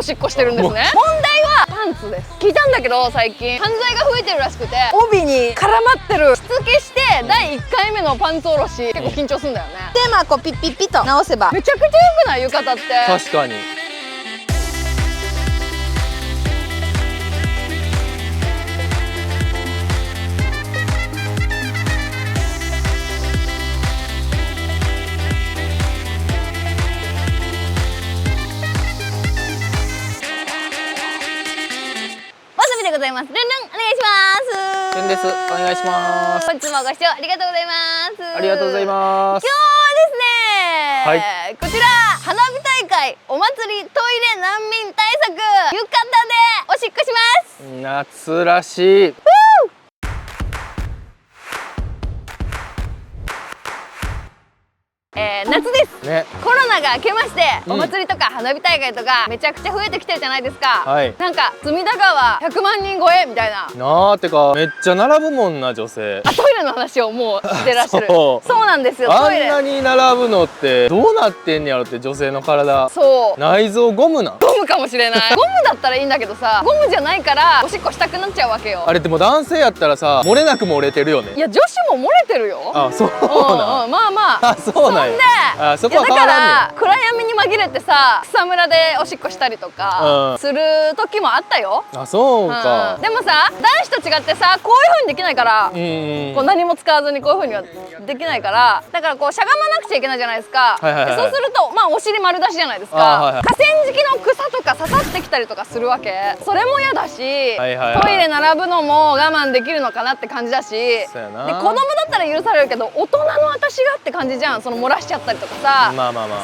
しっこしてるんですね。問題はパンツです。聞いたんだけど最近犯罪が増えてるらしくて、帯に絡まってるしつけして第1回目のパンツおろし結構緊張するんだよね。でまあこうピッピッピッと直せばめちゃくちゃ良くない？浴衣って。確かに。でございます。ルンルンお願いします。ルンです。お願いします。本日もご視聴ありがとうございます。ありがとうございます。今日はですね、こちら花火大会お祭りトイレ難民対策浴衣でおしっこします。夏らしい。夏ですね。コロナが明けまして、お祭りとか花火大会とかめちゃくちゃ増えてきてるじゃないですか。はい。なんか隅田川100万人超えみたいな。なあ、てかめっちゃ並ぶもんな女性。あ、トイレの話をもうしてらっしゃる。そうなんですよ。あトイレんなに並ぶのってどうなってんねやろって。女性の体、そう内臓ゴムなん。ゴムかもしれない。ゴムだったらいいんだけどさ、ゴムじゃないからおしっこしたくなっちゃうわけよ。あれでも男性やったらさ、漏れなく漏れてるよね。いや女子も漏れてるよ。あ、そうなん。まあまあ。あ、そうなんや。あ、そこは変わだかららんねん。暗闇に紛れてさ、草むらでおしっこしたりとかする時もあったよ。あ、そうか。でもさ、男子と違ってさ、こういう風にできないから、こう何も使わずにこういう風にはできないから、だからこうしゃがまなくちゃいけないじゃないですか。でそうするとまあお尻丸出しじゃないですか。河川敷の草とか刺さってきたりとかするわけ。それも嫌だし、トイレ並ぶのも我慢できるのかなって感じだし、で子供だったら許されるけど大人の私がって感じじゃん。その漏らしちゃったりとかさ、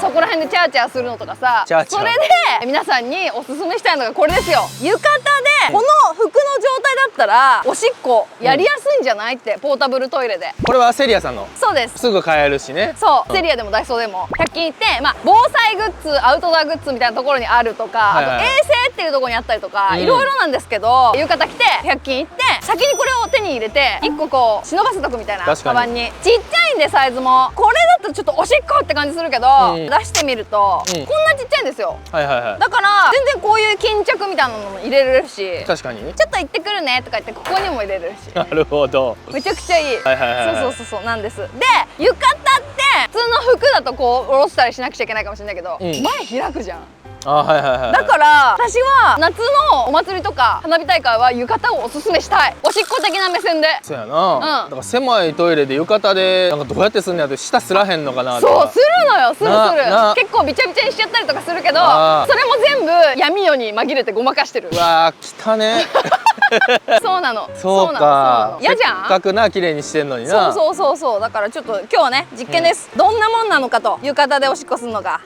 そこら辺でチャーチャーするのとかさ。それで皆さんにおすすめしたいのがこれですよ。浴衣でこの服の状態だったらおしっこやりやすいんじゃないって、ポータブルトイレで。これはセリアさんの。そうです。すぐ買えるしね。そう、セリアでもダイソーでも100均行って、まあ防災グッズ、アウトドアグッズみたいなところにあるとか、あと衛生っていうところにあったりとか、いろいろなんですけど、浴衣着て100均行って先にこれを手に入れて1個こう忍ばせとくみたいな。カバンにちっちゃいんでサイズも、これだとちょっとおしっこって感じするけど、出してみるとこんなちっちゃいんですよ。だから全然こういう巾着みたいなのも入れれるし、確かにちょっと行ってくるねとか言ってここにも入れれるし。なるほど。めちゃくちゃいい。そうなんです。で浴衣って普通の服だとこう下ろしたりしなくちゃいけないかもしれないけど、前開くじゃん。だから私は夏のお祭りとか花火大会は浴衣をおすすめしたい。おしっこ的な目線で。そうやな。だから狭いトイレで浴衣でなんかどうやってすんのやって舌すらへんのかなとか。そうするのよ。する。結構びちゃびちゃにしちゃったりとかするけど、それも全部闇夜に紛れてごまかしてる。うわー、汚ね。そうなの。そうか。嫌じゃん。せっかくな綺麗にしてんのにな。そう。だからちょっと今日はね実験です。どんなもんなのかと、浴衣でおしっこするのが。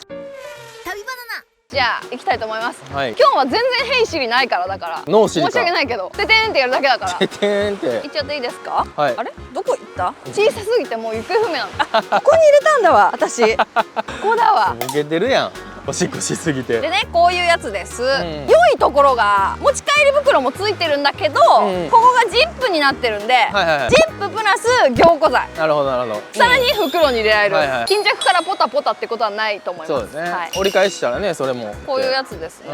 旅バナナ。じゃあ行きたいと思います。今日は全然ヘイシリないから、だから申し訳ないけど、ててんってやるだけだから。ててんって行っちゃっていいですか。あれどこ行った？小さすぎてもう行方不明なの。ここに入れたんだわ私。ここだわ。ボケてるやん、おしっこしすぎて。でね、こういうやつです。良いところが持ち帰り袋もついてるんだけど、ここがジップになってるんで、ジッププラス凝固剤。なるほど。さらに袋に入れられる。巾着からポタポタってことはないと思います。そうですね。折り返したらね、それもこういうやつですね。結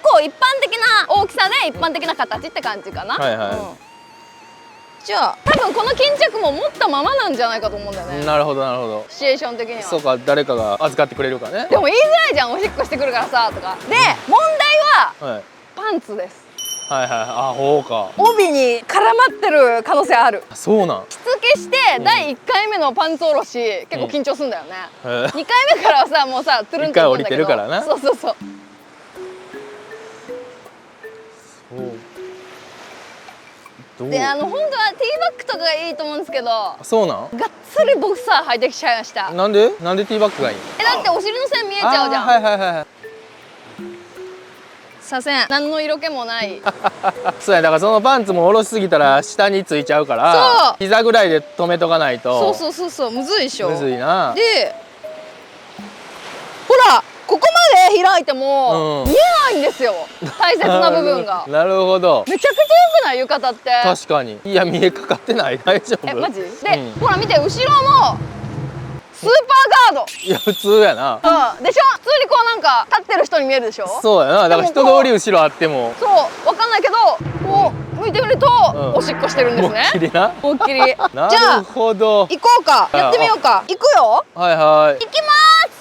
構一般的な大きさで一般的な形って感じかな。じゃあ多分この巾着も持ったままなんじゃないかと思うんだよね。なるほど。シチュエーション的には。そうか、誰かが預かってくれるかね。でも言いづらいじゃん、おしっこしてくるからさとか。で問題はパンツです。あ、ほうか。帯に絡まってる可能性ある。そうなん。しつけして第1回目のパンツおろし結構緊張するんだよね。2回目からはさもうさトゥルンといくんだけど。1回降りてるからな。そう。で本当はティーバッグとかがいいと思うんですけど。そうなん。がっつりボクサー履いてきちゃいました。なんでティーバッグがいい？だってお尻の線見えちゃうじゃん。させん、何の色気もない。そうや、だからそのパンツも下ろしすぎたら下についちゃうから、膝ぐらいで止めとかないと。そうむずいでしょ。むずいな。でほらここまで開いても見えないんですよ、大切な部分が。なるほど。めちゃくちゃ良くない浴衣って。確かに。いや、見えかかってない。大丈夫？マジで、ほら見て、後ろもスーパーード。いや普通やな。うん、でしょ。普通にこうなんか立ってる人に見えるでしょ。そうやな。だから人通り後ろあってもそうわかんないけど、こう向いてみると、おしっこしてるんですね。思いっきりな。思いっきり。じゃなあるほど。行こうか。やってみようか。行くよ。はいはい。行きます。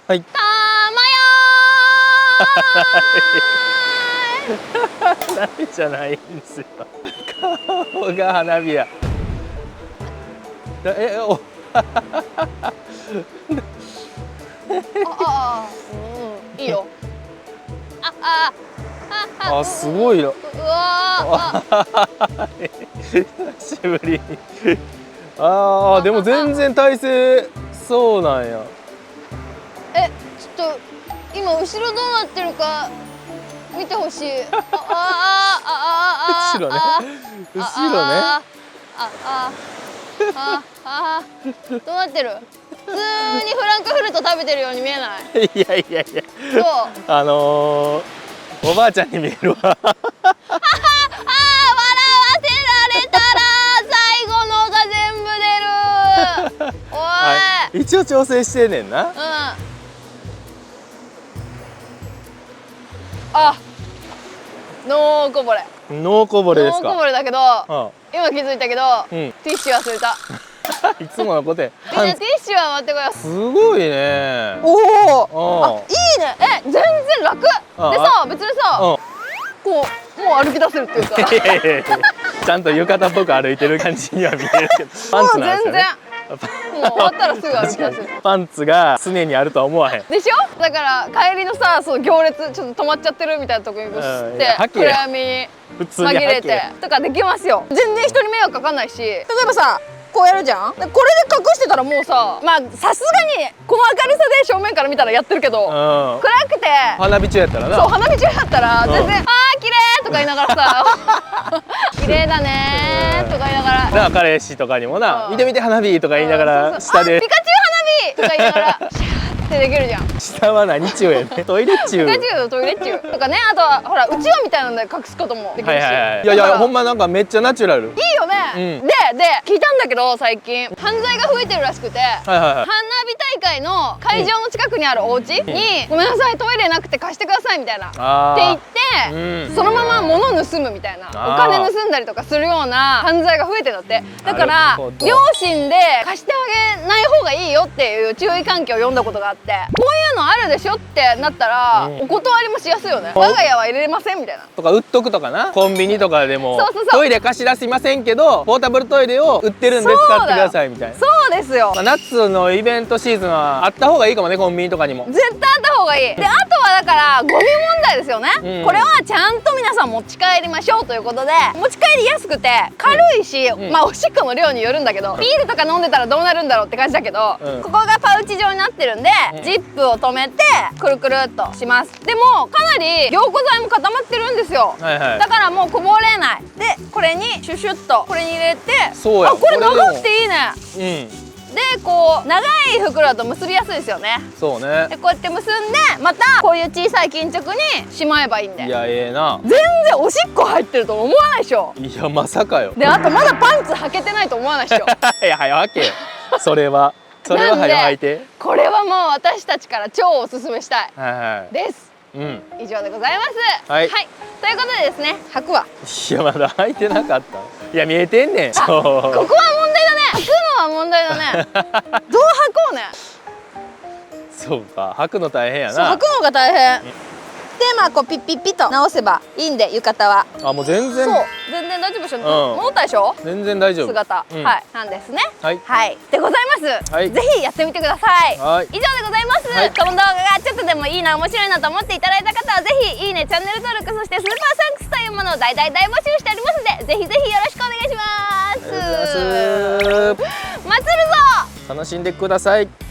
はい。たまよ花火じゃないんですよ。顔が花火や。お。いいよ。あ、すごいよ。うわ久しぶりに。ああ、でも全然体勢そうなんや。ちょっと今後ろどうなってるか見てほしい。後ろね。後ろね。どうなってる？普通にフランクフルト食べてるように見えない？いやいやいや。そう。おばあちゃんに見えるわ。笑わせられたら最後のが全部出る。おい。一応調整してんねんな。あ、ノーこぼれ。ノーこぼれですか。ノーこぼれだけど、今気づいたけど、ティッシュ忘れた。いつものことや。みんなティッシュは持ってこよう。すごいね。おお。いいね。全然楽。でさ、別にさ、こうもう歩き出せるっていうか。ちゃんと浴衣っぽく歩いてる感じには見えるけど、パンツなんですよね。もう終わったらすぐ歩き出せる。パンツが常にあるとは思わへん。でしょ。だから帰りのさ、その行列ちょっと止まっちゃってるみたいなとこにこう吸って暗闇に紛れてとかできますよ。全然人に迷惑かかんないし、例えばさこうやるじゃん。これで隠してたらもうさ、まあさすがにこの明るさで正面から見たらやってるけど、暗くて花火中やったらな。そう、花火中やったら全然「あー綺麗!」とか言いながらさ「綺麗だね」とか言いながらな、彼氏とかにもな「見て見て花火」とか言いながら下で「ピカチュウ花火!」とか言いながらシャーってできるじゃん。下は何中やね。トイレ中。ピカチュウのトイレ中とかね。あとはほらうちわみたいなので隠すこともできるし。いやいやほんまなんかめっちゃナチュラル。いいよね。で聞いたんだけど最近犯罪が増えてるらしくて、花火大会の会場の近くにあるお家に「ごめんなさいトイレなくて貸してください」みたいなって言ってそのまま物盗むみたいな、お金盗んだりとかするような犯罪が増えてるんだって。だから両親で貸してあげない方がいいよっていう注意喚起を読んだことがあって、こういうのあるでしょってなったらお断りもしやすいよね。我が家は入れませんみたいなとか売っとくとかな。コンビニとかでもそうトイレ貸し出しませんけどポータブルトイレを売ってるんで使ってくださいみたいな。そうですよ。夏のイベントシーズンはあった方がいいかもね、コンビニとかにも。絶対あった方がいい。であとはだからゴミ問題ですよね。これはちゃんと皆さん持ち帰りましょうということで、持ち帰りやすくて軽いし、まあおしっこの量によるんだけど、ビールとか飲んでたらどうなるんだろうって感じだけど、ここがパウチ状になってるんで、ジップを止めてくるくるっとします。でもかなり凝固剤も固まってるんですよ。だからもうこぼれない。でこれにシュシュッとこれに入れて、あこれ長くていいね。でこう長い袋だと結びやすいですよね。そうね。でこうやって結んでまたこういう小さい巾着にしまえばいいんで。いやええな。全然おしっこ入ってると思わないでしょ。いやまさかよ。であとまだパンツ履けてないと思わないでしょ。いや早履けよ。それは早履いて。これはもう私たちから超おすすめしたいです。以上でございます。はい。ということでですね、履くわ。いやまだ履いてなかった。いや見えてんねん。ここは問題だね。履くのは問題だね。どう履こうね。そうか、履くの大変やそう、履な。くのが大変で、まあこうピッピッピと直せばいいんで、浴衣は。あ、もう全然。そう、全然大丈夫でしょ、ん戻ったでしょ全然大丈夫。姿、うんはい、なんですね。はいはい、でございます。はいぜひやってみてください。はい以上でございます。はいこの動画がちょっとでもいいな、面白いなと思っていただいた方はぜひいいね、チャンネル登録、そしてスーパーサンクスというものを大募集しておりますので、ぜひぜひよろしくお願いします。ありがとうございます。待つるぞ。楽しんでください。